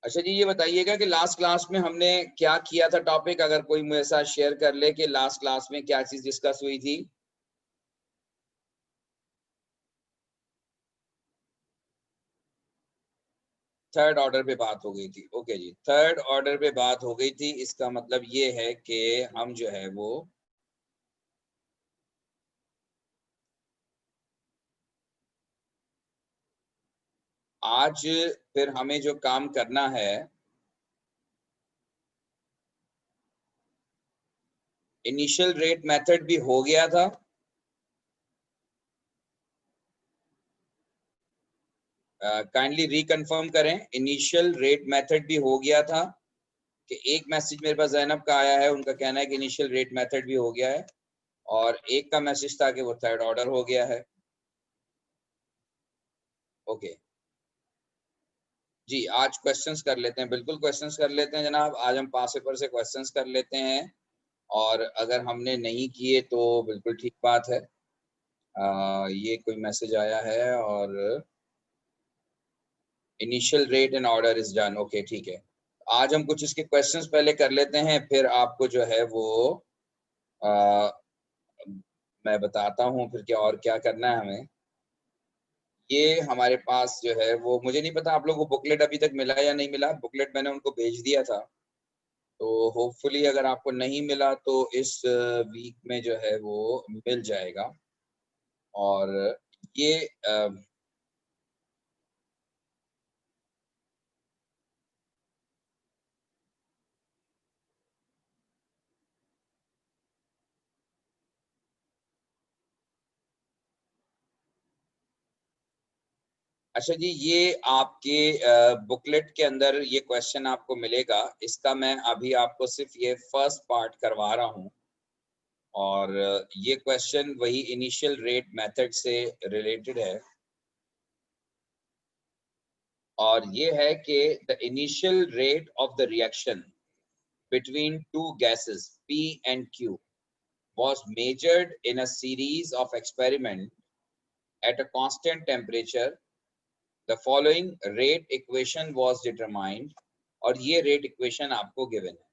अच्छा जी, ये बताइएगा कि लास्ट क्लास में हमने क्या किया था टॉपिक, अगर कोई मेरे साथ शेयर कर ले कि लास्ट क्लास में क्या चीज डिस्कस हुई थी। थर्ड ऑर्डर पे बात हो गई थी। ओके जी, थर्ड ऑर्डर पे बात हो गई थी। इसका मतलब ये है कि हम जो है वो आज फिर हमें जो काम करना है, इनिशियल रेट मेथड भी हो गया था। काइंडली रिकन्फर्म करें, इनिशियल रेट मेथड भी हो गया था कि एक मैसेज मेरे पास जैनब का आया है, उनका कहना है कि इनिशियल रेट मेथड भी हो गया है, और एक का मैसेज था कि वो थर्ड ऑर्डर हो गया है। ओके जी, आज क्वेश्चंस कर लेते हैं, बिल्कुल क्वेश्चंस कर लेते हैं जनाब। आज हम पास पेपर से क्वेश्चंस कर लेते हैं, और अगर हमने नहीं किए तो बिल्कुल ठीक बात है। ये कोई मैसेज आया है, और initial rate and order is done. Okay ठीक है, आज हम कुछ इसके क्वेश्चंस पहले कर लेते हैं, फिर आपको जो है वो आ, मैं बताता हूँ फिर क्या और क्या करना है हमें। ये हमारे पास जो है वो, मुझे नहीं पता आप लोगों को बुकलेट अभी तक मिला या नहीं मिला। बुकलेट मैंने उनको भेज दिया था, तो होपफुली अगर आपको नहीं मिला तो इस वीक में जो है वो मिल जाएगा। और ये अच्छा जी, ये आपके बुकलेट के अंदर ये क्वेश्चन आपको मिलेगा। इसका मैं अभी आपको सिर्फ ये फर्स्ट पार्ट करवा रहा हूँ, और ये क्वेश्चन वही इनिशियल रेट मेथड से रिलेटेड है, और ये है कि the initial rate of the reaction between two gases P and Q was measured in a series of experiments at a constant temperature. The following rate equation was determined, और ये rate equation आपको given है।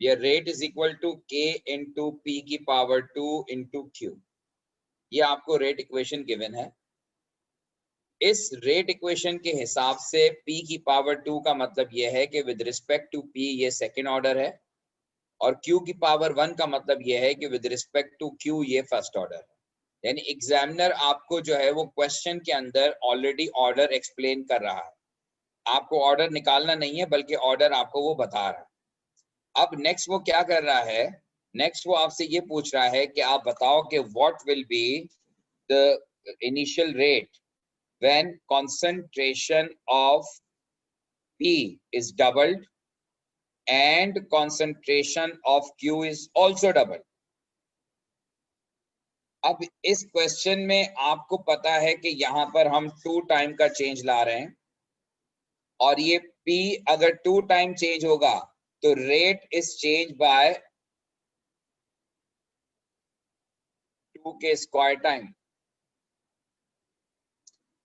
ये rate is equal to K into P की power 2 into Q, ये आपको rate equation given है। इस रेट इक्वेशन के हिसाब से P की पावर 2 का मतलब यह है कि विद रिस्पेक्ट टू P ये सेकेंड ऑर्डर है, और Q की पावर 1 का मतलब यह है कि विद रिस्पेक्ट टू Q ये फर्स्ट ऑर्डर है। यानी एग्जामिनर आपको जो है वो क्वेश्चन के अंदर ऑलरेडी ऑर्डर एक्सप्लेन कर रहा है, आपको ऑर्डर निकालना नहीं है, बल्कि ऑर्डर आपको वो बता रहा है। अब नेक्स्ट वो क्या कर रहा है, नेक्स्ट वो आपसे ये पूछ रहा है कि आप बताओ कि what will be the initial rate when concentration of P is doubled and concentration of Q is also doubled। अब इस क्वेश्चन में आपको पता है कि यहाँ पर हम 2 टाइम का चेंज ला रहे हैं, और ये P अगर 2 टाइम चेंज होगा तो रेट इज चेंज बाय 2 के स्क्वायर टाइम।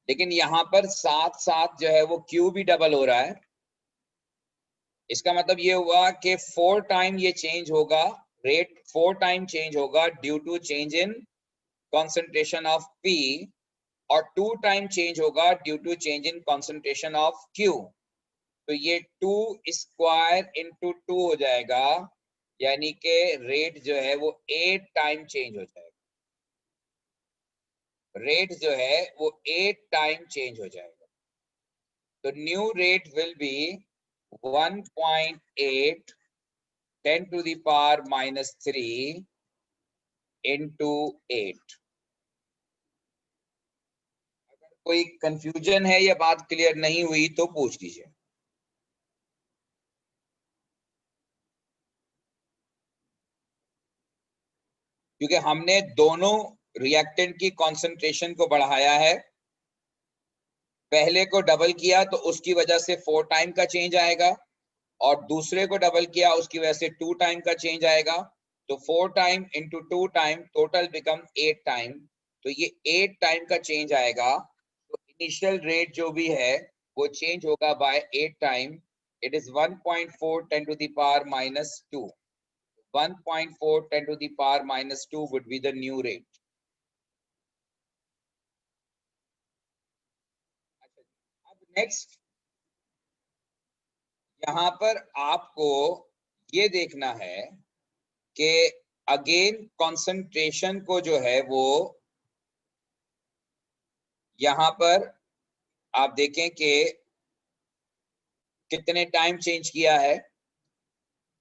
लेकिन यहाँ पर साथ साथ जो है वो Q भी डबल हो रहा है। इसका मतलब ये हुआ कि 4 टाइम ये चेंज होगा, रेट 4 टाइम चेंज होगा due to change in concentration of P, और 2 टाइम चेंज होगा due to change in concentration of Q। तो ये 2 स्क्वायर इंटू 2 हो जाएगा, यानी कि रेट जो है वो 8 टाइम चेंज हो जाएगा। रेट जो है वो 8 टाइम चेंज हो जाएगा। तो new rate will be 1.8 10 to the power minus 3 into 8। अगर कोई कंफ्यूजन है या बात क्लियर नहीं हुई तो पूछ लीजिए। क्योंकि हमने दोनों रिएक्टेंट की कॉन्सेंट्रेशन को बढ़ाया है, पहले को डबल किया तो उसकी वजह से 4 टाइम का चेंज आएगा, और दूसरे को डबल किया उसकी वजह से 2 टाइम का चेंज आएगा। तो 4 time into 2 time total become 8 time, तो ये 8 टाइम का चेंज आएगा। तो इनिशियल रेट जो भी है वो चेंज होगा bye 8 time. It is 1.4 10 to the power minus 2. 1.4 10 to the power minus 2 would be the new rate. अब नेक्स्ट यहाँ पर आपको ये देखना है कि अगेन कंसंट्रेशन को जो है वो यहाँ पर आप देखें कि कितने टाइम चेंज किया है.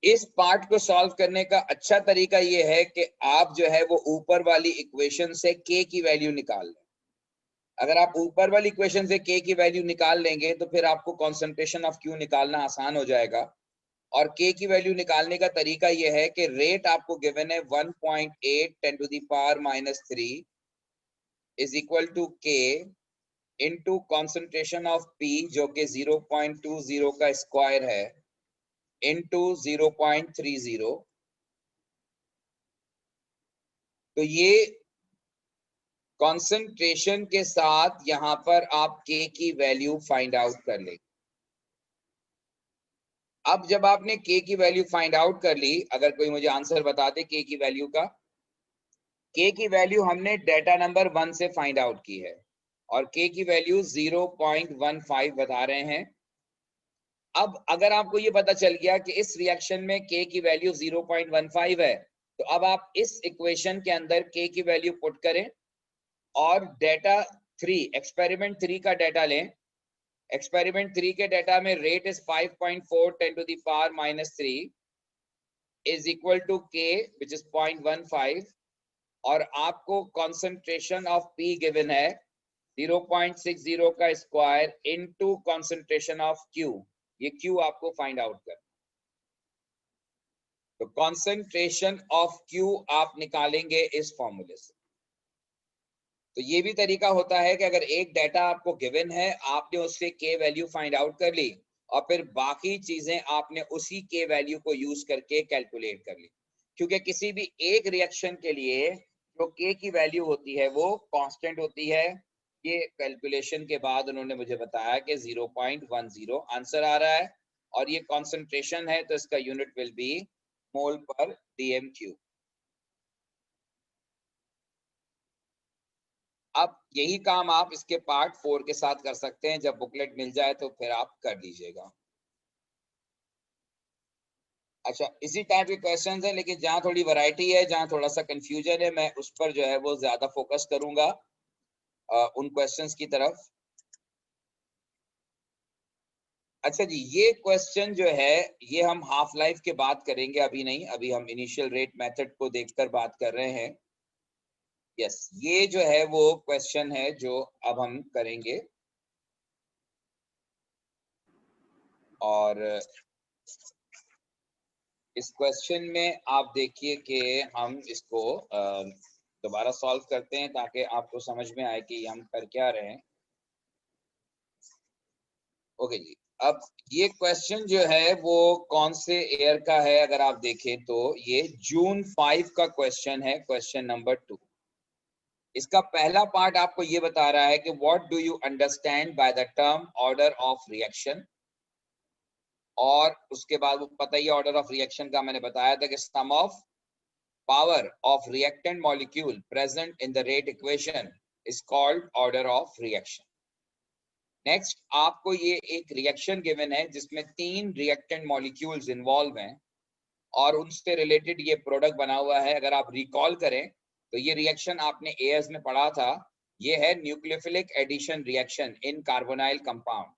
इस पार्ट को सॉल्व करने का अच्छा तरीका ये है कि आप जो है वो ऊपर वाली इक्वेशन से k की वैल्यू निकाल लें. अगर आप ऊपर वाली इक्वेशन से k की वैल्यू निकाल लेंगे तो फिर आपको कंसंट्रेशन ऑफ q निकालना आसान हो जाएगा. और k की वैल्यू निकालने का तरीका ये है कि रेट आपको गिवन है 1.8 10 to the power minus 3 is equal to k into concentration of p जो कि 0.20 का स्क्वायर है इनटू 0.30. तो ये कंसंट्रेशन के साथ यहां पर आप k की वैल्यू फाइंड आउट कर लेंगे. अब जब आपने k की वैल्यू फाइंड आउट कर ली, अगर कोई मुझे आंसर बता दे k की वैल्यू का. k की वैल्यू हमने डेटा नंबर 1 से फाइंड आउट की है और k की वैल्यू 0.15 बता रहे हैं. अब अगर आपको ये पता चल गया कि इस रिएक्शन में k की वैल्यू 0.15 है, तो अब आप इस इक्वेशन के अंदर k की वैल्यू पुट करें और डेटा 3 एक्सपेरिमेंट 3 का डेटा लें. एक्सपेरिमेंट 3 के डेटा में rate is 5.4 10 to the power minus 3 is equal to k which is 0.15 और आपको कंसंट्रेशन ऑफ p गिवन है 0.60 का square into concentration of q. ये q आपको फाइंड आउट कर. तो कंसंट्रेशन ऑफ q आप निकालेंगे इस फॉर्मूले से. तो ये भी तरीका होता है कि अगर एक डाटा आपको गिवन है, आपने उससे k वैल्यू फाइंड आउट कर ली और फिर बाकी चीजें आपने उसी k वैल्यू को यूज करके कैलकुलेट कर ली. क्योंकि किसी भी एक रिएक्शन के लिए जो k की वैल्यू होती है वो कांस्टेंट होती है. ये कैलकुलेशन के बाद उन्होंने मुझे बताया कि 0.10 आंसर आ रहा है और ये कॉन्सेंट्रेशन है तो इसका यूनिट विल बी मोल पर डीएम क्यूब. अब यही काम आप इसके पार्ट 4 के साथ कर सकते हैं. जब बुकलेट मिल जाए तो फिर आप कर लीजिएगा. अच्छा, इसी टाइप के क्वेश्चंस हैं लेकिन जहां थोड़ी वैरायटी है, जहां थोड़ा सा कंफ्यूजन है, मैं उस पर जो है वो ज्यादा फोकस करूंगा उन क्वेश्चंस की तरफ. अच्छा जी, ये क्वेश्चन जो है ये हम हाफ लाइफ के बात करेंगे, अभी नहीं. अभी हम इनिशियल रेट मेथड को देखकर बात कर रहे हैं. यस, ये जो है वो क्वेश्चन है जो अब हम करेंगे. और इस क्वेश्चन में आप देखिए कि हम इसको दोबारा सॉल्व करते हैं ताकि आपको समझ में आए कि हम कर क्या रहे हैं. ओके जी, अब ये क्वेश्चन जो है वो कौन से ईयर का है अगर आप देखें तो ये जून 5 का क्वेश्चन है, क्वेश्चन नंबर 2. इसका पहला पार्ट आपको ये बता रहा है कि what do you understand by the term order of reaction. और उसके बाद वो पता ही ऑर्डर ऑफ रिएक्शन का मैंने बताया था कि सम of power of reactant molecule present in the rate equation is called order of reaction. Next आपको ये एक रिएक्शन गिवन है जिसमें 3 रिएक्टेंट मॉलिक्यूल्स इन्वॉल्व हैं और उनसे रिलेटेड ये प्रोडक्ट बना हुआ है. अगर आप रिकॉल करें तो ये रिएक्शन आपने एएस में पढ़ा था. ये है nucleophilic addition reaction in carbonyl compound.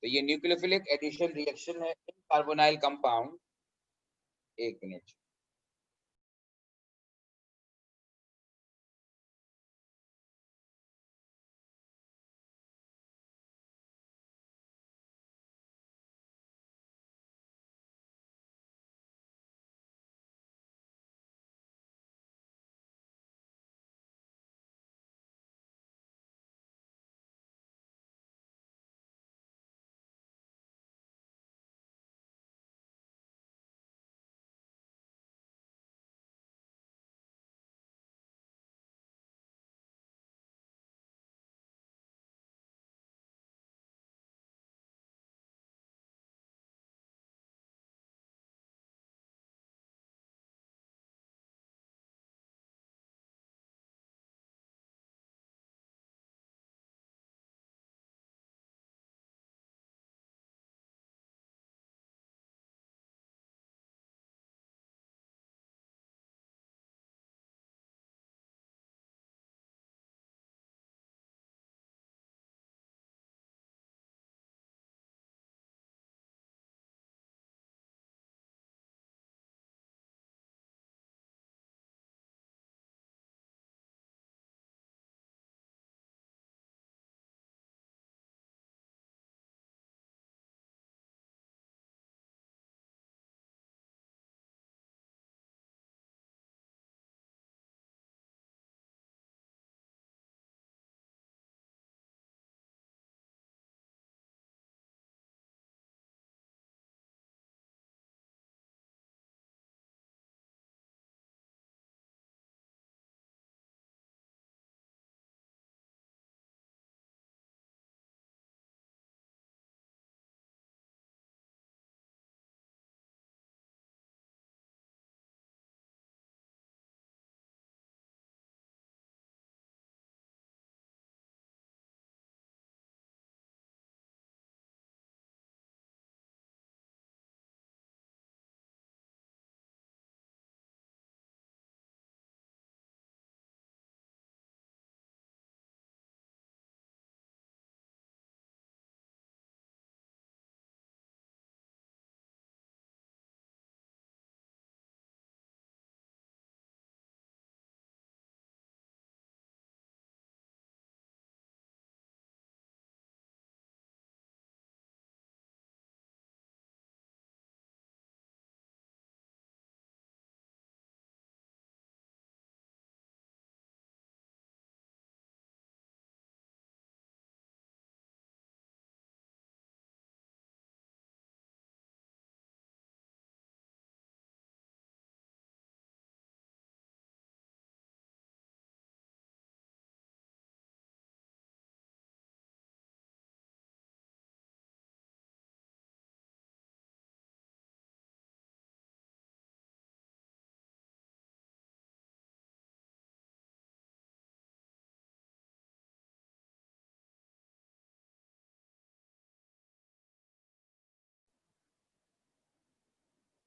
तो ये न्यूक्लियोफिलिक एडिशन रिएक्शन है इन कार्बोनाइल कंपाउंड. एक मिनट.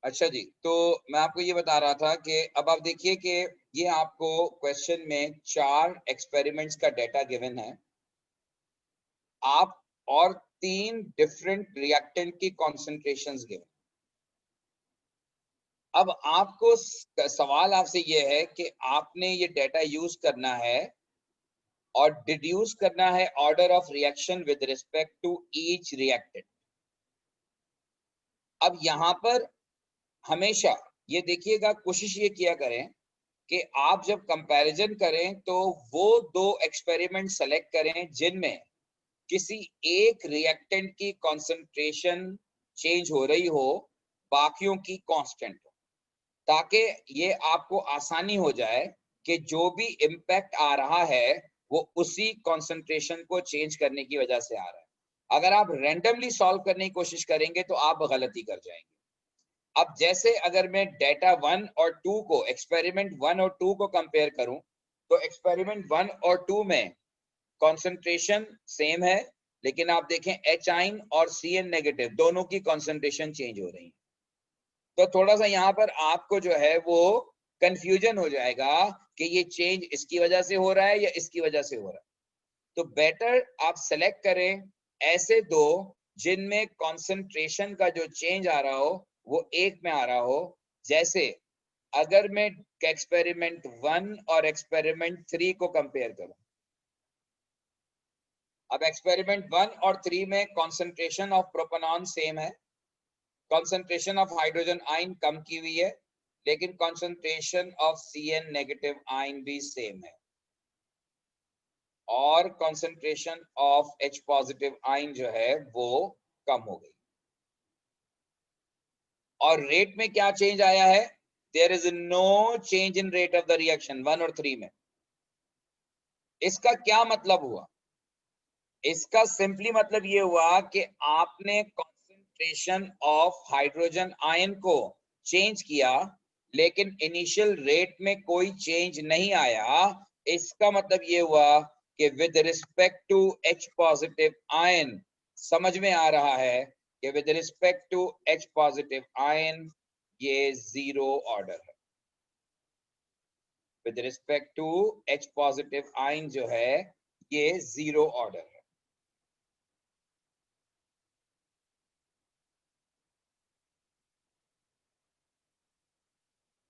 अच्छा जी, तो मैं आपको ये बता रहा था कि अब आप देखिए कि ये आपको क्वेश्चन में 4 एक्सपेरिमेंट्स का डेटा गिवन है। आप और 3 डिफरेंट रिएक्टेंट की कॉन्सेंट्रेशंस गिवन। अब आपको सवाल आपसे ये है कि आपने ये डेटा यूज करना है और डिड्यूस करना है order of reaction with respect to each reactant. अब यहाँ पर हमेशा ये देखिएगा, कोशिश ये किया करें कि आप जब कंपैरिजन करें तो वो 2 एक्सपेरिमेंट सेलेक्ट करें जिनमें किसी एक रिएक्टेंट की कंसंट्रेशन चेंज हो रही हो, बाकियों की कांस्टेंट हो, ताकि ये आपको आसानी हो जाए कि जो भी इम्पैक्ट आ रहा है वो उसी कंसंट्रेशन को चेंज करने की वजह से आ रहा है। अगर आप रैंडमली सॉल्व करने की कोशिश करेंगे तो आप गलती कर जाएंगे। अब जैसे अगर मैं डेटा 1 और 2 को, एक्सपेरिमेंट 1 और 2 को कंपेयर करूं, तो एक्सपेरिमेंट 1 और 2 में कंसंट्रेशन सेम है, लेकिन आप देखें एच आइन और सी एन नेगेटिव दोनों की कंसंट्रेशन चेंज हो रही है। तो थोड़ा सा यहाँ पर आपको जो है वो कंफ्यूजन हो जाएगा कि ये चेंज इसकी वजह से हो रहा है या इसकी वजह से हो रहा है। तो बेटर आप सेलेक्ट करें ऐसे दो जिनमें कंसंट्रेशन का जो चेंज आ रहा हो वो एक में आ रहा हो। जैसे अगर मैं एक्सपेरिमेंट 1 और एक्सपेरिमेंट 3 को कंपेयर करूं, अब एक्सपेरिमेंट 1 और 3 में कंसंट्रेशन ऑफ प्रोपेनॉन सेम है, कंसंट्रेशन ऑफ हाइड्रोजन आयन कम की हुई है, लेकिन concentration of Cn negative ion भी सेम है, और concentration of H positive ion जो है वो कम हो गई। और रेट में क्या चेंज आया है? There is no change in rate of the reaction 1 और 3 में। इसका क्या मतलब हुआ? इसका सिंपली मतलब ये हुआ कि आपने कंसंट्रेशन ऑफ हाइड्रोजन आयन को चेंज किया, लेकिन इनिशियल रेट में कोई चेंज नहीं आया। इसका मतलब ये हुआ कि with respect to H positive ion, समझ में आ रहा है कि with respect to H positive ion ये जीरो ऑर्डर है। With respect to H positive ion जो है ये जीरो ऑर्डर है।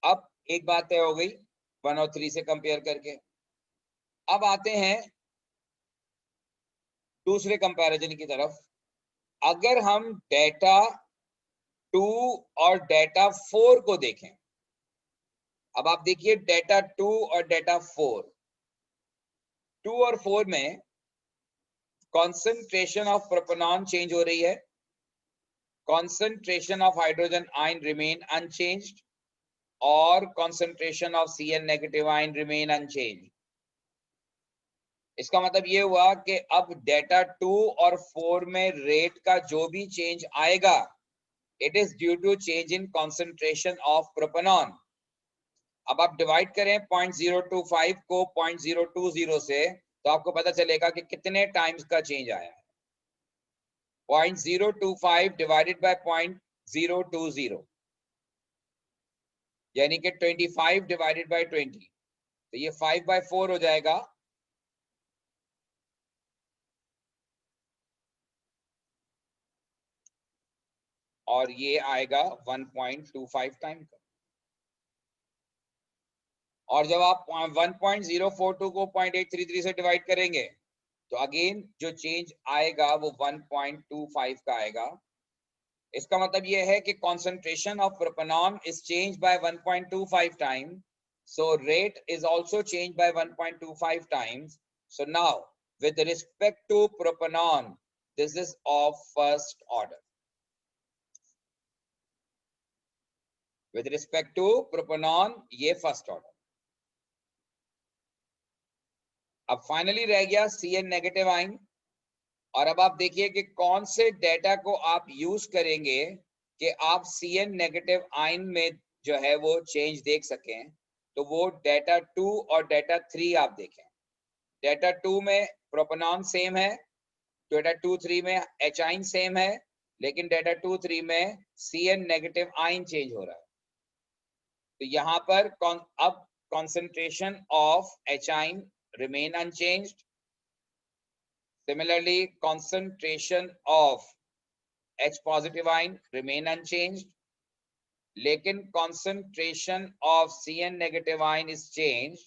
अब एक बात तय हो गई 1 और 3 से कंपेयर करके। अब आते हैं दूसरे कंपैरिजन की तरफ। अगर हम डेटा 2 और डेटा 4 को देखें, अब आप देखिए डेटा 2 और डेटा 4, 2 और 4 में कंसंट्रेशन ऑफ प्रोपेनॉन चेंज हो रही है, concentration of hydrogen ion remain unchanged, और concentration of Cn negative ion remain unchanged. इसका मतलब ये हुआ कि अब डेटा 2 और 4 में रेट का जो भी चेंज आएगा, it is due to change in concentration of propanone. अब आप डिवाइड करें 0.025 को 0.020 से, तो आपको पता चलेगा कि कितने टाइम्स का चेंज आया है। 0.025 डिवाइडेड बाय 0.020 यानी कि 25 डिवाइडेड बाय 20, तो ये 5/4 हो जाएगा। और ये आएगा 1.25 टाइम का। और जब आप 1.042 को 0.833 से डिवाइड करेंगे तो अगेन जो चेंज आएगा वो 1.25 का आएगा। इसका मतलब ये है कि concentration of propanol is changed by 1.25 times, so rate is also changed by 1.25 times. So now with respect to propanol, this is of first order. With respect to propanol, ये first order. अब finally रह गया Cn negative ion. और अब आप देखिए कि कौन से डेटा को आप यूज करेंगे कि आप Cn नेगेटिव आयन में जो है वो चेंज देख सकें। तो वो डेटा 2 और डेटा 3 आप देखें। डेटा 2 में प्रोपेनॉन सेम है, डेटा 2 3 में H आयन सेम है, लेकिन डेटा 2-3 में CN नेगेटिव आयन चेंज हो रहा है। तो यहाँ पर अब concentration of H remain unchanged. Similarly, concentration of H positive ion remain unchanged. लेकिन concentration of CN negative ion is changed.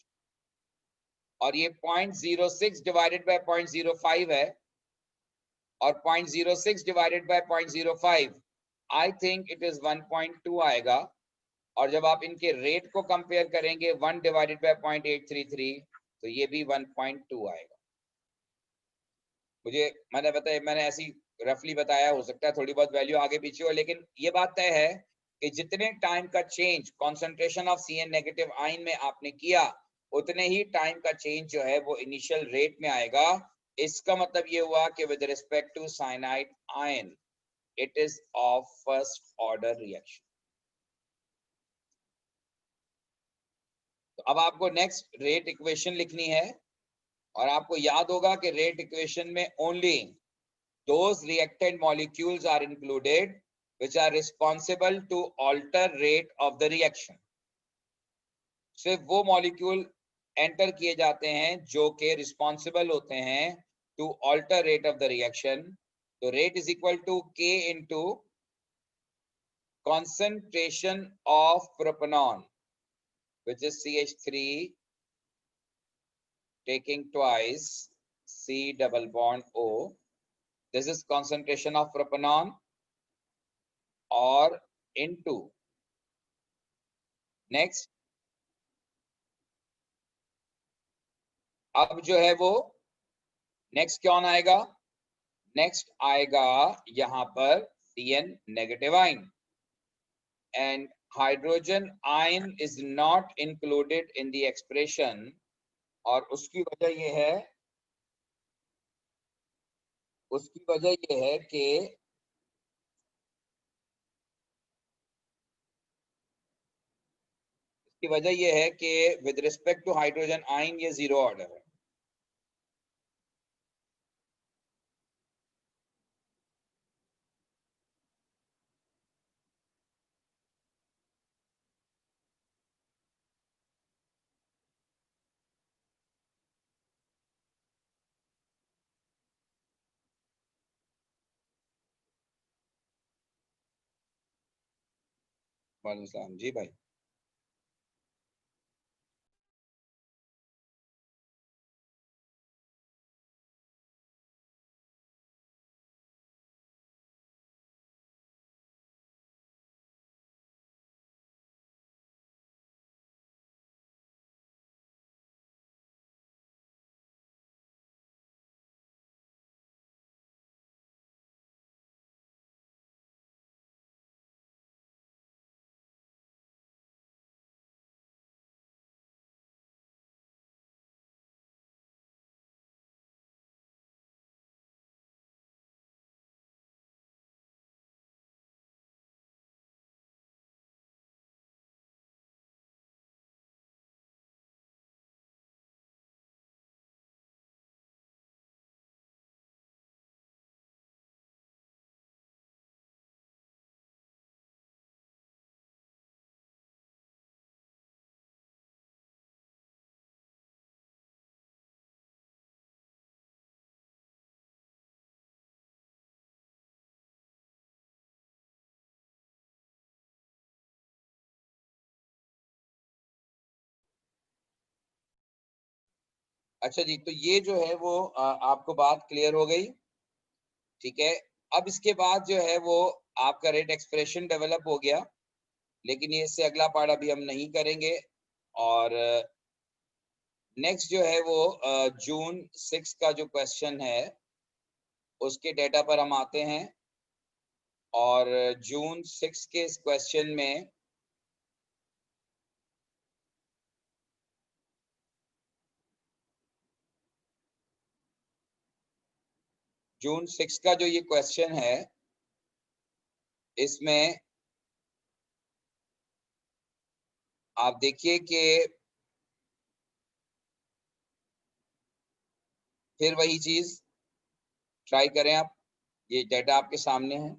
और ये 0.06 divided by 0.05 है, और 0.06 divided by 0.05 I think it is 1.2 आएगा। और जब आप इनके रेट को कंपेयर करेंगे 1 divided by 0.833 तो ये भी 1.2 आएगा। मुझे मैंने ऐसी रफली बताया, हो सकता है थोड़ी बहुत वैल्यू आगे पीछे हो, लेकिन ये बात तय है कि जितने टाइम का change concentration of CN negative ion में आपने किया, उतने ही टाइम का चेंज जो है वो इनिशियल रेट में आएगा। इसका मतलब ये हुआ कि with respect to cyanide ion it is of first order reaction. तो अब आपको नेक्स्ट रेट इक्वेशन लिखनी है, और आपको याद होगा कि रेट इक्वेशन में only those reactant molecules are included which are responsible to alter rate of the reaction. सिर्फ वो मॉलिक्यूल एंटर किए जाते हैं जो के रिस्पॉन्सिबल होते हैं to alter rate of the reaction. तो rate is equal to K into concentration of propanol which is CH3 taking twice C double bond O. This is concentration of propanol और into next अब जो है वो next कौन आएगा? Next आएगा यहां पर CN negative ion, and hydrogen ion is not included in the expression. और उसकी वजह ये है कि with respect to hydrogen ion ये जीरो ऑर्डर है। वालेकुम जी भाई। अच्छा जी, तो ये जो है वो आपको बात क्लियर हो गई, ठीक है। अब इसके बाद जो है वो आपका रेट एक्सप्रेशन डेवलप हो गया, लेकिन ये इससे अगला पार्ट अभी हम नहीं करेंगे। और नेक्स्ट जो है वो जून 6 का जो क्वेश्चन है उसके डेटा पर हम आते हैं। और जून 6 के इस क्वेश्चन में जून 6 का जो ये क्वेश्चन है इसमें आप देखिए कि फिर वही चीज ट्राई करें आप। ये डेटा आपके सामने है।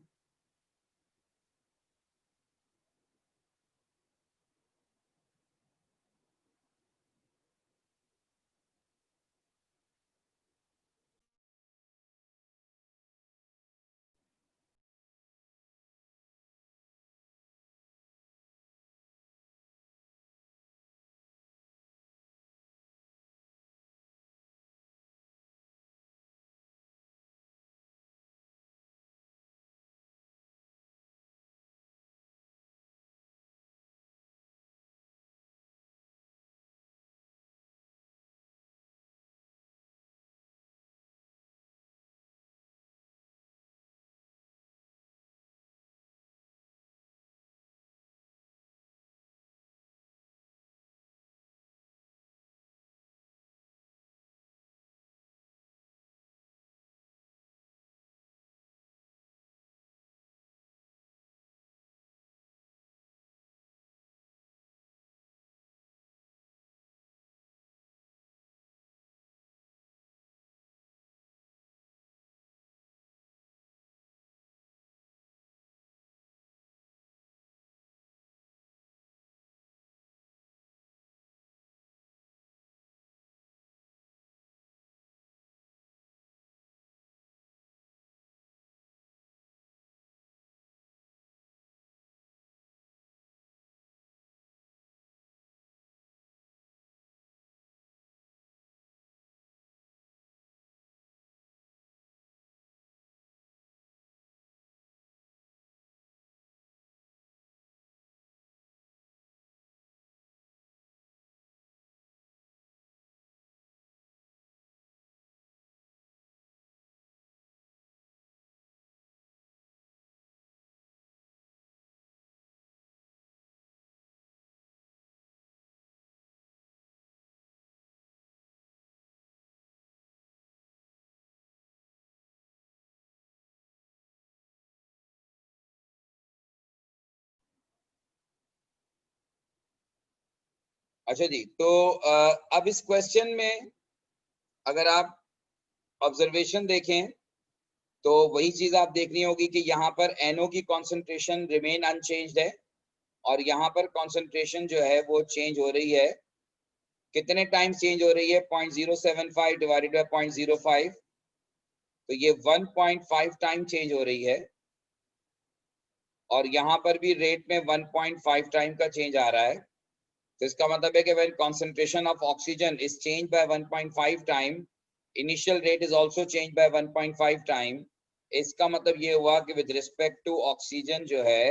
अच्छा जी, तो अब इस क्वेश्चन में अगर आप ऑब्जर्वेशन देखें तो वही चीज आप देखनी होगी कि यहाँ पर NO की कॉन्सेंट्रेशन रिमेन अनचेंज्ड है और यहाँ पर कॉन्सेंट्रेशन जो है वो चेंज हो रही है। कितने टाइम चेंज हो रही है? 0.075 डिवाइडेड बाय 0.05, तो ये 1.5 टाइम चेंज हो रही है। और यहाँ पर भी रेट में 1.5 टाइम का चेंज आ रहा है। तो इसका मतलब है कि when concentration of oxygen is changed by 1.5 time, initial rate is also changed by 1.5 time। इसका मतलब ये हुआ कि with respect to oxygen जो है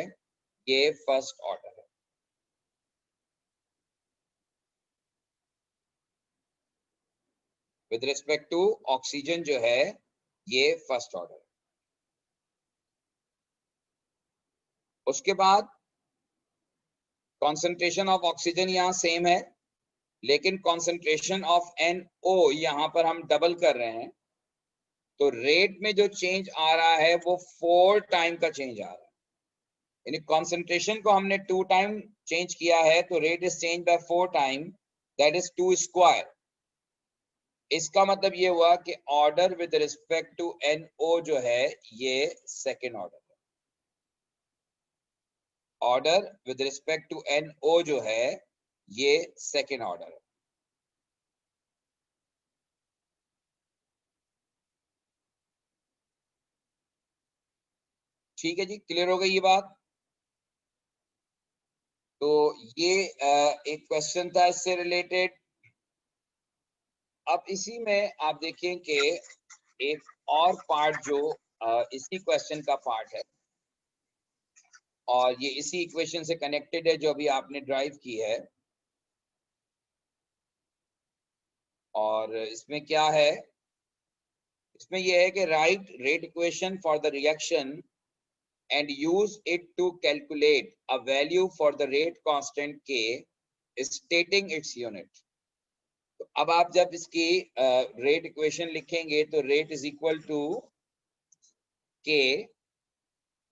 ये फर्स्ट ऑर्डर है। with respect to oxygen जो है ये फर्स्ट ऑर्डर। उसके बाद concentration of oxygen यहाँ सेम है, लेकिन concentration of NO यहाँ पर हम डबल कर रहे हैं, तो रेट में जो चेंज आ रहा है वो 4 टाइम का चेंज आ रहा है। यानी कॉन्सेंट्रेशन को हमने 2 टाइम चेंज किया है, तो rate is change by 4 time, that is 2 square. इसका मतलब ये हुआ कि order with respect to NO जो है ये सेकेंड ऑर्डर है। Order with respect to NO जो है ये सेकेंड ऑर्डर है। ठीक है जी, क्लियर हो गई ये बात? तो ये एक क्वेश्चन था इससे रिलेटेड। अब इसी में आप देखें कि एक और पार्ट जो इसी क्वेश्चन का पार्ट है और ये इसी इक्वेशन से कनेक्टेड है जो अभी आपने ड्राइव की है। और इसमें क्या है? इसमें यह है कि write rate equation for the reaction and use it to calculate a value for the rate constant K stating its unit. तो अब आप जब इसकी रेट इक्वेशन लिखेंगे तो rate is equal to K,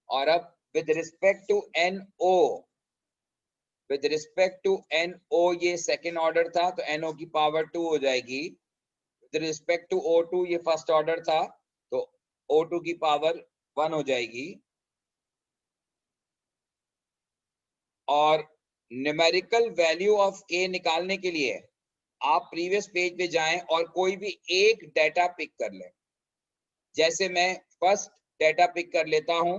और अब with respect to NO, with respect to NO ये सेकेंड ऑर्डर था तो NO की पावर 2 हो जाएगी। विद रिस्पेक्ट टू O2 ये फर्स्ट ऑर्डर था तो O2 की पावर 1 हो जाएगी। और न्यूमेरिकल वैल्यू ऑफ K निकालने के लिए आप प्रीवियस पेज पे जाएं और कोई भी एक डाटा पिक कर लें। जैसे मैं फर्स्ट डाटा पिक कर लेता हूं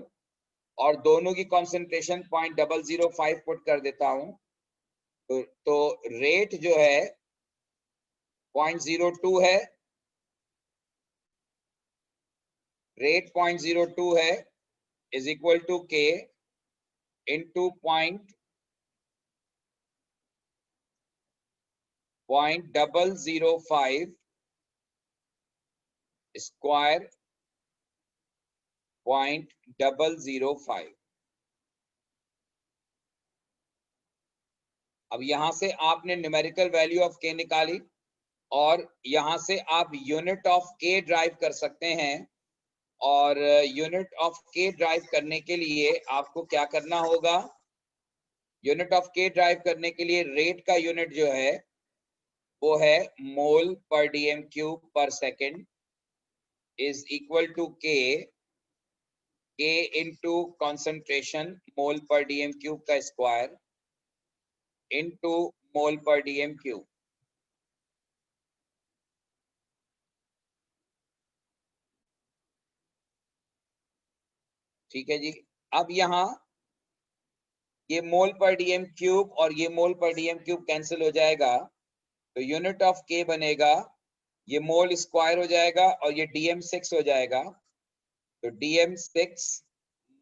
और दोनों की कॉन्सेंट्रेशन 0.005 पुट कर देता हूं, तो रेट जो है 0.02 है, रेट 0.02 है is equal to K into 0.005 square 0.005। अब यहां से आपने न्यूमेरिकल वैल्यू ऑफ K निकाली और यहां से आप यूनिट ऑफ K ड्राइव कर सकते हैं। और यूनिट ऑफ K ड्राइव करने के लिए आपको क्या करना होगा? यूनिट ऑफ K ड्राइव करने के लिए रेट का यूनिट जो है वो है mole per dm cube per second is equal to K into concentration mole per dm cube का square into mole per dm cube. ठीक है जी। अब यहाँ ये मोल पर dm क्यूब और ये मोल पर dm क्यूब कैंसिल हो जाएगा, तो यूनिट ऑफ K बनेगा, ये मोल स्क्वायर हो जाएगा और ये dm6 हो जाएगा, तो dm6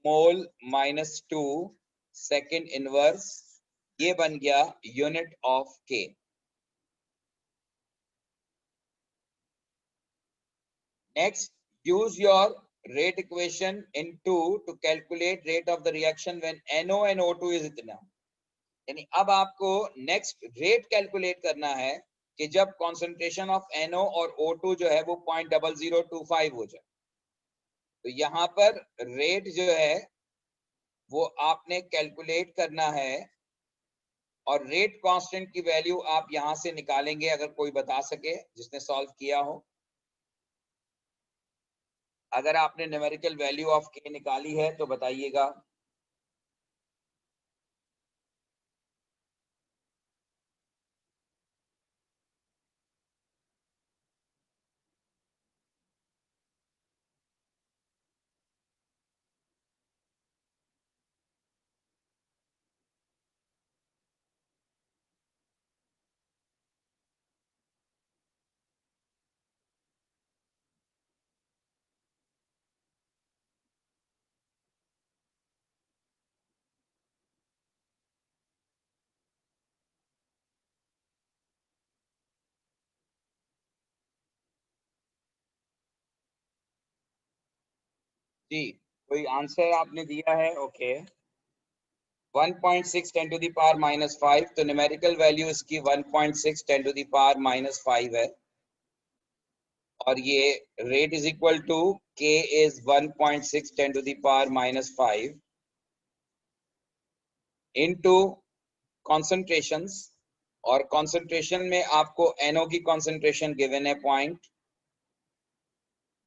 मोल -2 सेकेंड इनवर्स, ये बन गया unit of K। Next, use your rate equation in 2 to calculate rate of the reaction when NO and O2 is इतना। यानी अब आपको नेक्स्ट रेट कैलकुलेट करना है कि जब कॉन्सेंट्रेशन ऑफ NO और O2 जो है वो 0.0025 हो जाए, तो यहाँ पर रेट जो है वो आपने कैलकुलेट करना है और रेट कांस्टेंट की वैल्यू आप यहां से निकालेंगे, अगर कोई बता सके जिसने सॉल्व किया हो। अगर आपने न्यूमेरिकल वैल्यू ऑफ के निकाली है तो बताइएगा। जी, कोई आंसर आपने दिया है? ओके। 1.6 10 टू द पावर -5, तो न्यूमेरिकल वैल्यू इसकी 1.6 10 टू द पावर -5 है। और ये rate is equal to K is 1.6 10 to the power -5 into concentrations. और कॉन्सेंट्रेशन में आपको NO की कॉन्सेंट्रेशन गिवन है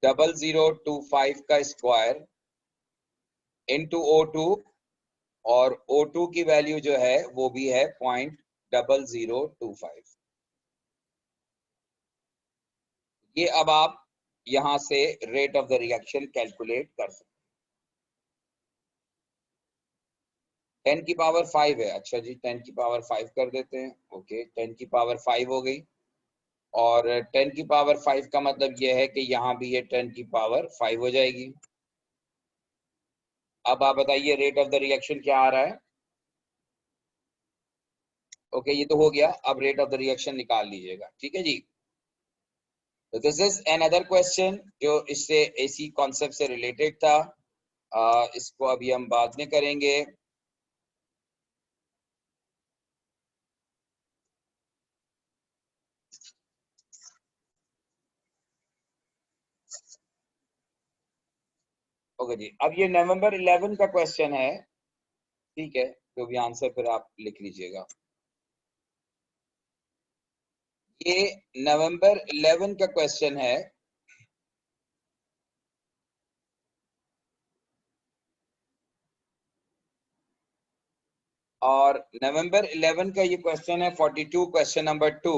0.0025 का स्क्वायर इनटू O2। और O2 की वैल्यू जो है वो भी है 0.0025। ये अब आप यहां से rate of the reaction calculate कर सकते हैं। 10 की पावर 5 है, अच्छा जी 10 की पावर 5 कर देते हैं। ओके, 10 की पावर 5 हो गई। और 10 की पावर 5 का मतलब यह है कि यहाँ भी ये 10 की पावर 5 हो जाएगी। अब आप बताइए रेट ऑफ द रिएक्शन क्या आ रहा है। ओके, ये तो हो गया। अब रेट ऑफ द रिएक्शन निकाल लीजिएगा, ठीक है जी। तो दिस इज अनदर क्वेश्चन जो इससे इसी कॉन्सेप्ट से रिलेटेड था। इसको अभी हम बाद में करेंगे। ओके जी, अब ये नवंबर 11 का क्वेश्चन है, ठीक है। जो भी आंसर फिर आप लिख लीजिएगा। ये नवंबर 11 का क्वेश्चन है। और नवंबर 11 का ये क्वेश्चन है 42, क्वेश्चन नंबर 2।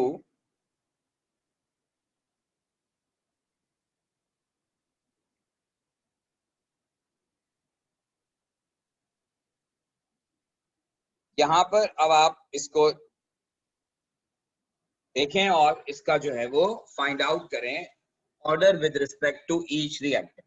यहाँ पर अब आप इसको देखें और इसका जो है वो फाइंड आउट करें, order with respect to each reactant.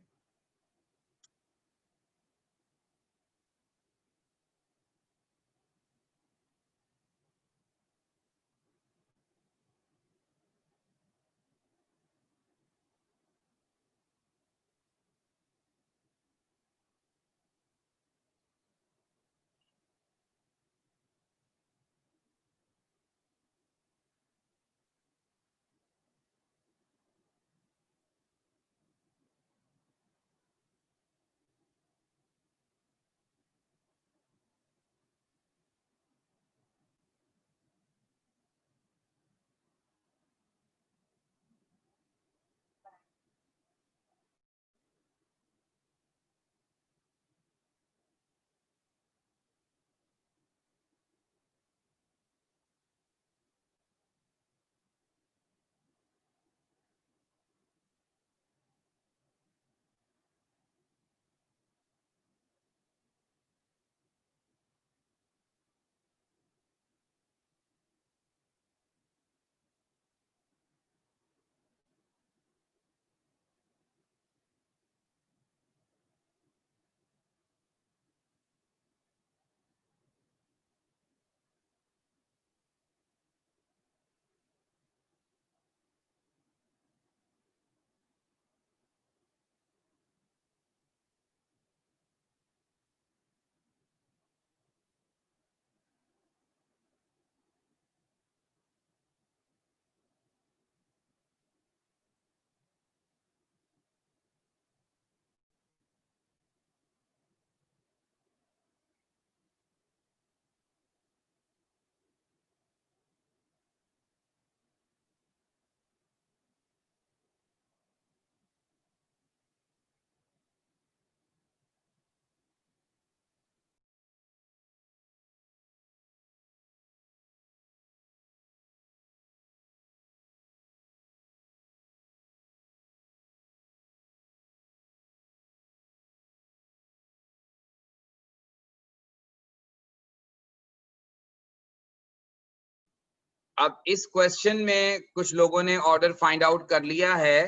अब इस क्वेश्चन में कुछ लोगों ने ऑर्डर फाइंड आउट कर लिया है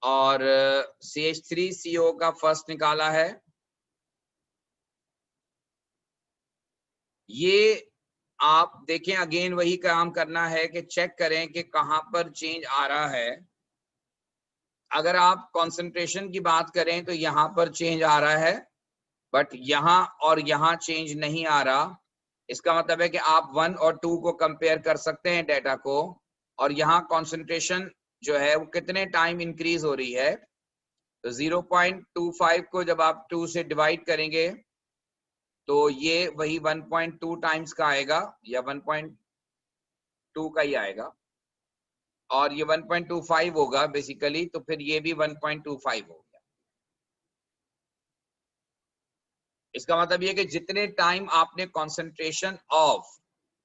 और CH3CO का फर्स्ट निकाला है। ये आप देखें, अगेन वही काम करना है कि चेक करें कि कहां पर चेंज आ रहा है। अगर आप कंसंट्रेशन की बात करें तो यहां पर चेंज आ रहा है, बट यहां और यहां चेंज नहीं आ रहा। इसका मतलब है कि आप 1 और 2 को कंपेयर कर सकते हैं डेटा को, और यहाँ कंसंट्रेशन जो है वो कितने टाइम इंक्रीज हो रही है। तो 0.25 को जब आप 2 से डिवाइड करेंगे तो ये वही 1.2 टाइम्स का आएगा, या 1.2 का ही आएगा, और ये 1.25 होगा बेसिकली, तो फिर ये भी 1.25 हो गया। इसका मतलब ये कि जितने टाइम आपने कॉन्सेंट्रेशन ऑफ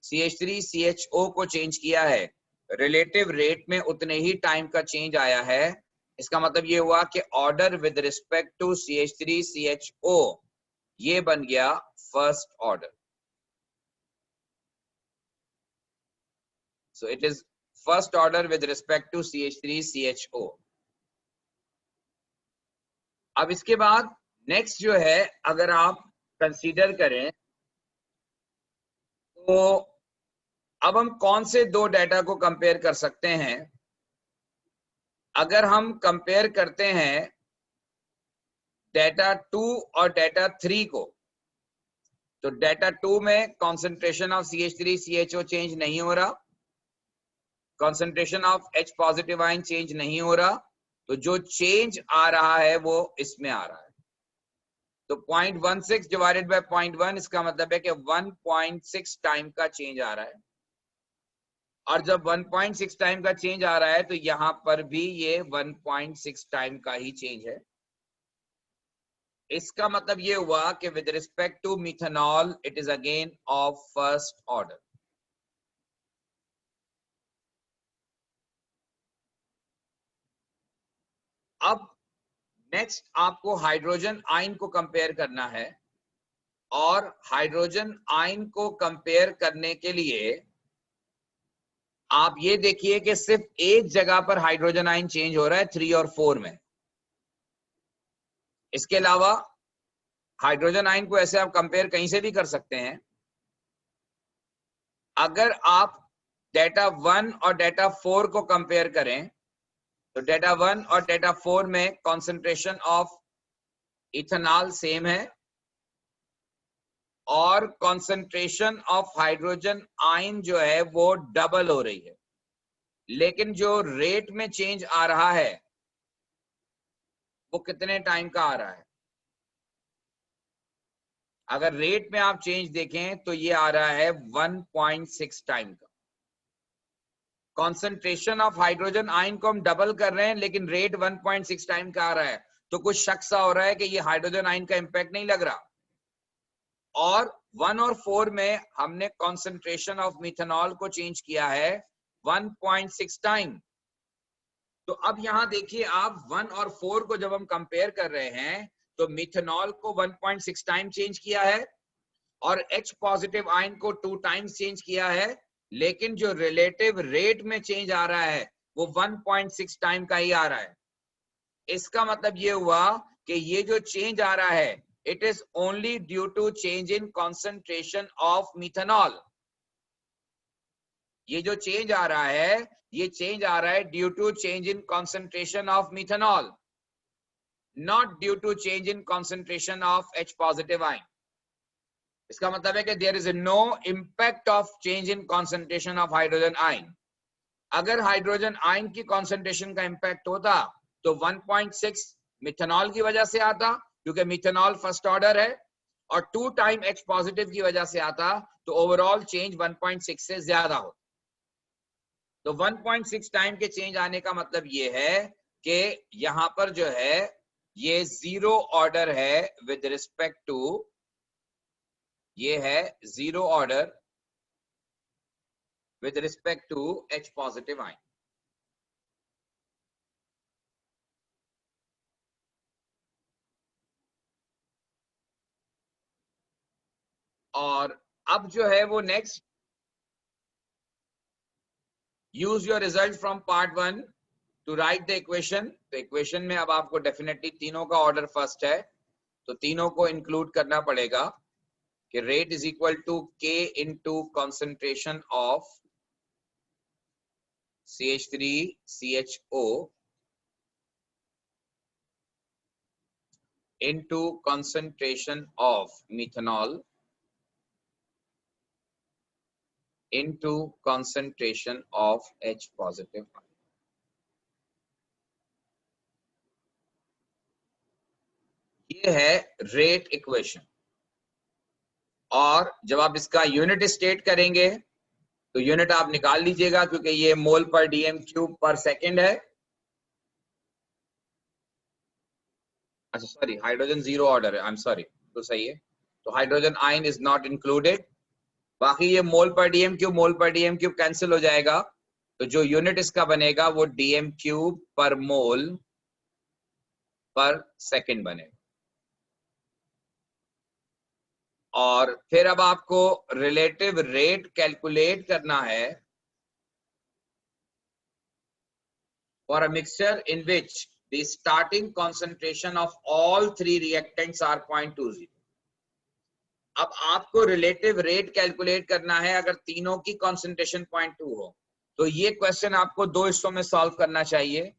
CH3CHO को चेंज किया है, रिलेटिव रेट में उतने ही टाइम का चेंज आया है। इसका मतलब ये हुआ कि order with respect to CH3CHO ये बन गया first order. So it is first order with respect to CH3CHO. अब इसके बाद नेक्स्ट जो है, अगर आप कंसीडर करें तो अब हम कौन से दो डेटा को कंपेयर कर सकते हैं। अगर हम कंपेयर करते हैं डेटा 2 और डेटा 3 को, तो डेटा 2 में कॉन्सेंट्रेशन ऑफ CH3CHO चेंज नहीं हो रहा, concentration of H positive ion change नहीं हो रहा, तो जो चेंज आ रहा है वो इसमें आ रहा है। तो 0.16 डिवाइडेड बाय 0.1, इसका मतलब है कि 1.6 टाइम का चेंज आ रहा है। और जब 1.6 टाइम का चेंज आ रहा है तो यहां पर भी ये 1.6 टाइम का ही चेंज है। इसका मतलब ये हुआ कि with respect to methanol it is again of first order. अब नेक्स्ट आपको हाइड्रोजन आयन को कंपेयर करना है, और हाइड्रोजन आयन को कंपेयर करने के लिए आप ये देखिए कि सिर्फ एक जगह पर हाइड्रोजन आयन चेंज हो रहा है, 3 और 4 में। इसके अलावा हाइड्रोजन आयन को ऐसे आप कंपेयर कहीं से भी कर सकते हैं। अगर आप डेटा 1 और डेटा 4 को कंपेयर करें तो डेटा 1 और डेटा 4 में कॉन्सेंट्रेशन ऑफ इथेनॉल सेम है, और कॉन्सेंट्रेशन ऑफ हाइड्रोजन आयन जो है वो डबल हो रही है। लेकिन जो रेट में चेंज आ रहा है वो कितने टाइम का आ रहा है। अगर रेट में आप चेंज देखें तो ये आ रहा है 1.6 टाइम का। कॉन्सेंट्रेशन ऑफ हाइड्रोजन आयन को हम डबल कर रहे हैं, लेकिन रेट 1.6 टाइम का आ रहा है, तो कुछ शक सा हो रहा है कि ये हाइड्रोजन आयन का इंपैक्ट नहीं लग रहा। और 1 और 4 में हमने कॉन्सेंट्रेशन ऑफ मिथेनॉल को चेंज किया है 1.6 टाइम। तो अब यहां देखिए, आप 1 और 4 को जब हम कंपेयर कर रहे हैं तो मिथेनॉल को 1.6 टाइम चेंज किया है, और H पॉजिटिव आयन को 2 टाइम्स चेंज किया है, लेकिन जो रिलेटिव रेट में चेंज आ रहा है वो 1.6 टाइम का ही आ रहा है। इसका मतलब ये हुआ कि ये जो चेंज आ रहा है it is only due to change in concentration of methanol. ये जो चेंज आ रहा है, ये चेंज आ रहा है due to change in concentration of methanol, not due to change in concentration of H positive ion. इसका मतलब है कि there is no impact of change in concentration of hydrogen ion. अगर हाइड्रोजन आयन की concentration का impact होता तो 1.6 methanol की वजह से आता, क्योंकि मिथेनॉल फर्स्ट ऑर्डर है, और 2 टाइम H पॉजिटिव की वजह से आता, तो ओवरऑल चेंज 1.6 से ज्यादा हो। तो 1.6 टाइम के चेंज आने का मतलब ये है कि यहां पर जो है ये जीरो ऑर्डर है विद रिस्पेक्ट टू, ये है zero order with respect to H positive ion. और अब जो है वो next use your result from part 1 to write the equation. तो इक्वेशन में अब आपको डेफिनेटली तीनों का ऑर्डर फर्स्ट है, तो तीनों को इंक्लूड करना पड़ेगा कि rate is equal to K into concentration of CH3CHO into concentration of methanol into concentration of H positive. ये है रेट इक्वेशन। और जब आप इसका यूनिट स्टेट करेंगे तो यूनिट आप निकाल लीजिएगा, क्योंकि ये मोल पर डीएम क्यूब पर सेकेंड है। अच्छा सॉरी, हाइड्रोजन जीरो ऑर्डर है, आई एम सॉरी, तो सही है। तो hydrogen ion is not included. बाकी ये मोल पर डीएम क्यूब कैंसिल हो जाएगा, तो जो यूनिट इसका बनेगा वो डीएम क्यूब पर मोल पर सेकेंड बनेगा। और फिर अब आपको रिलेटिव रेट कैलकुलेट करना है for a mixture in which the starting concentration of all three reactants are 0.20। अब आपको रिलेटिव रेट कैलकुलेट करना है अगर तीनों की कॉन्सेंट्रेशन 0.2 हो। तो ये क्वेश्चन आपको दो हिस्सों में सॉल्व करना चाहिए।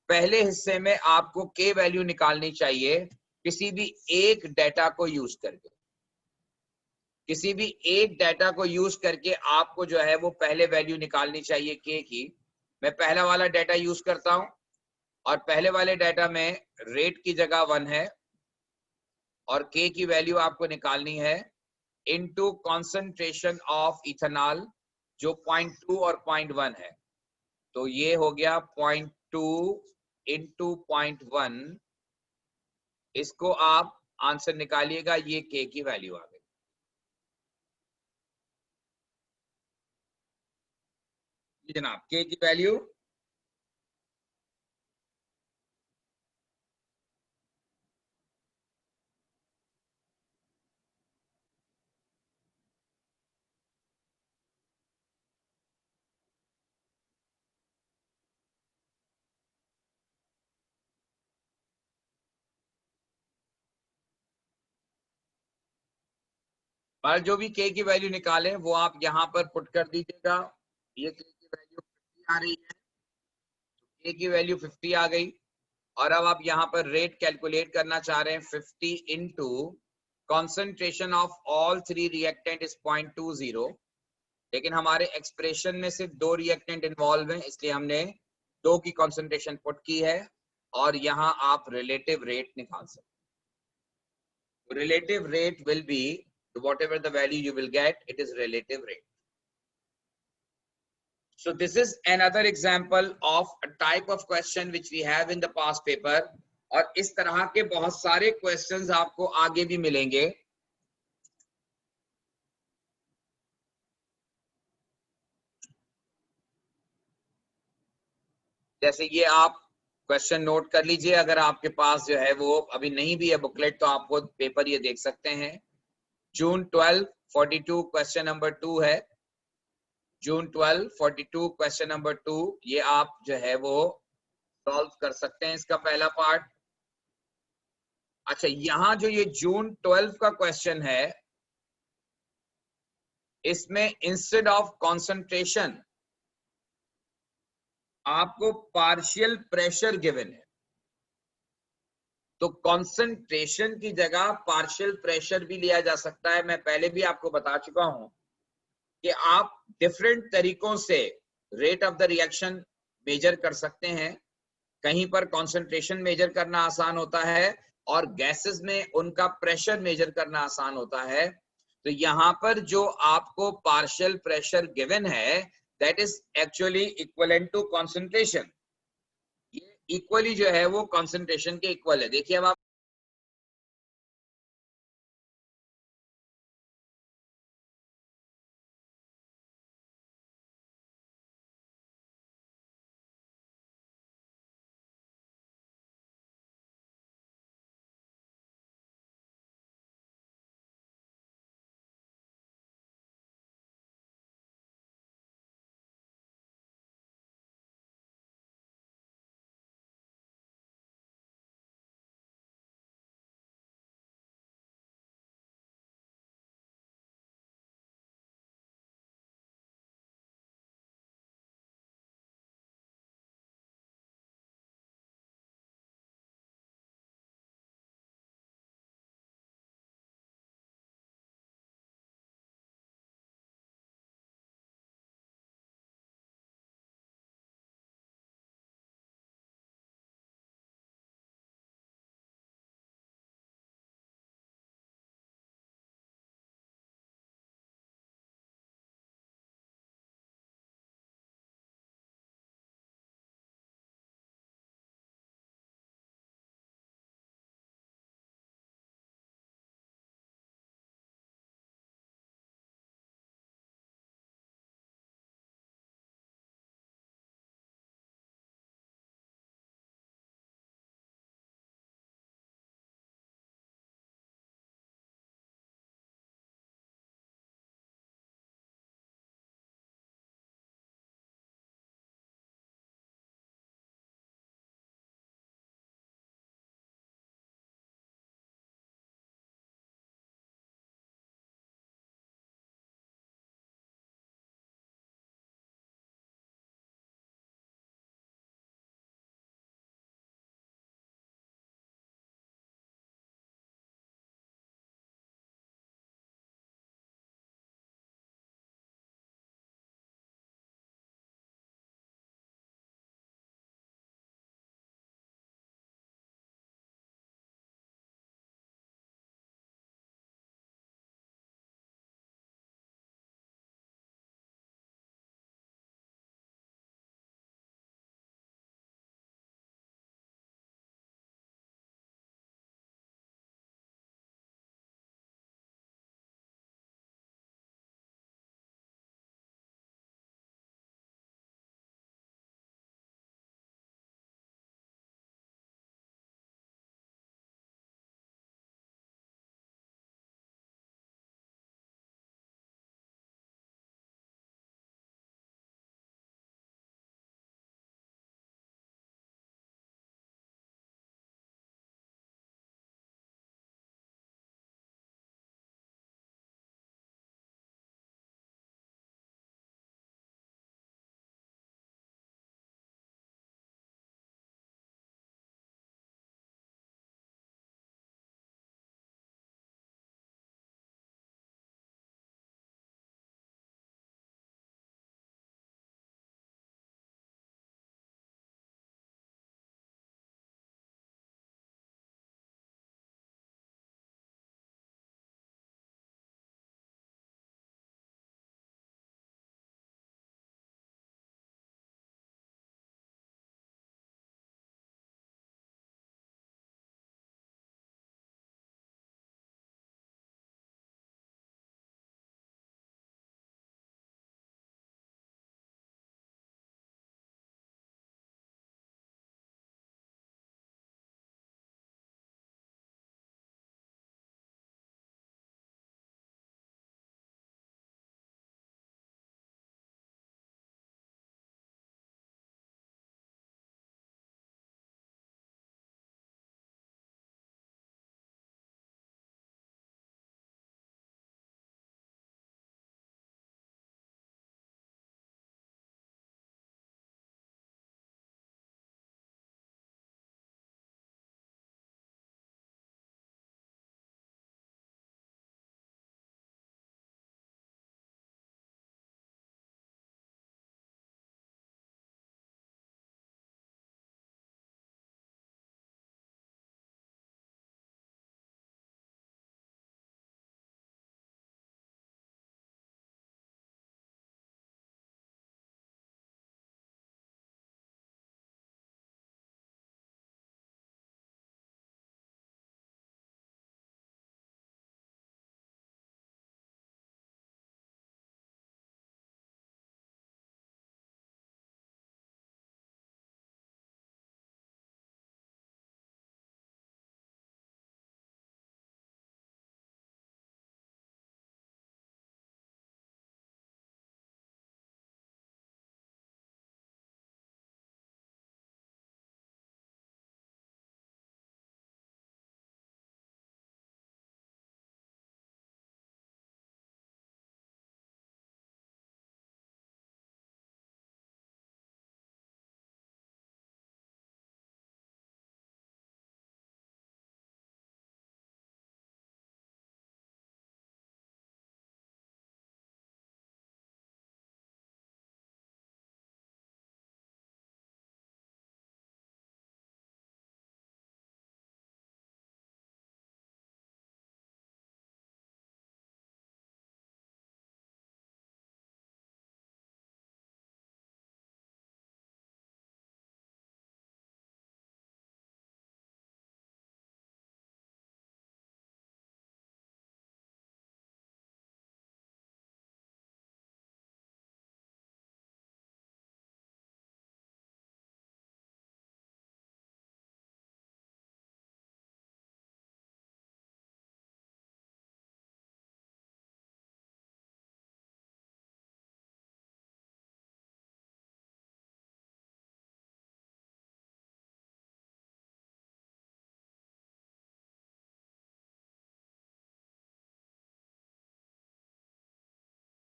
पहले हिस्से में आपको K वैल्यू निकालनी चाहिए किसी भी एक डाटा को यूज करके। किसी भी एक डाटा को यूज करके आपको जो है वो पहले वैल्यू निकालनी चाहिए K की। मैं पहला वाला डाटा यूज करता हूं और पहले वाले डाटा में रेट की जगह 1 है और K की वैल्यू आपको निकालनी है इनटू कॉन्सेंट्रेशन ऑफ इथेनॉल जो 0.2 और 0.1 है। तो ये हो गया 0.2 इंटू 0.1। इसको आप आंसर निकालिएगा, ये K की वैल्यू आ गई। जनाब K की वैल्यू पर जो भी K की वैल्यू निकाले वो आप यहां पर पुट कर दीजिएगा। ये K की वैल्यू 50 आ रही है, K की वैल्यू 50 आ गई। और अब आप यहाँ पर रेट कैलकुलेट करना चाह रहे हैं 50 into concentration of all three reactant is 0.20। लेकिन हमारे एक्सप्रेशन में सिर्फ दो रिएक्टेंट इन्वॉल्व हैं, इसलिए हमने दो की कॉन्सेंट्रेशन पुट की है। और यहाँ आप रिलेटिव रेट निकाल सकते। Relative rate will be whatever the value you will get, it is relative rate. So this is another example of a type of question which we have in the past paper. और इस तरह के बहुत सारे questions आपको आगे भी मिलेंगे। जैसे ये आप क्वेश्चन नोट कर लीजिए, अगर आपके पास जो है वो अभी नहीं भी है बुकलेट तो आप वो पेपर ये देख सकते हैं। जून 12 42 क्वेश्चन नंबर 2 है। जून 12 42 क्वेश्चन नंबर 2, ये आप जो है वो सॉल्व कर सकते हैं इसका पहला पार्ट। अच्छा, यहां जो ये जून 12 का क्वेश्चन है इसमें इंस्टेड ऑफ कॉन्सेंट्रेशन आपको पार्शियल प्रेशर गिवन है। तो कॉन्सेंट्रेशन की जगह पार्शियल प्रेशर भी लिया जा सकता है। मैं पहले भी आपको बता चुका हूं कि आप डिफरेंट तरीकों से rate of the reaction measure कर सकते हैं। कहीं पर कॉन्सेंट्रेशन मेजर करना आसान होता है और गैसेस में उनका प्रेशर मेजर करना आसान होता है। तो यहां पर जो आपको पार्शियल प्रेशर गिवन है that is actually equivalent to concentration. ये इक्वली जो है वो कॉन्सेंट्रेशन के इक्वल है। देखिए अब आप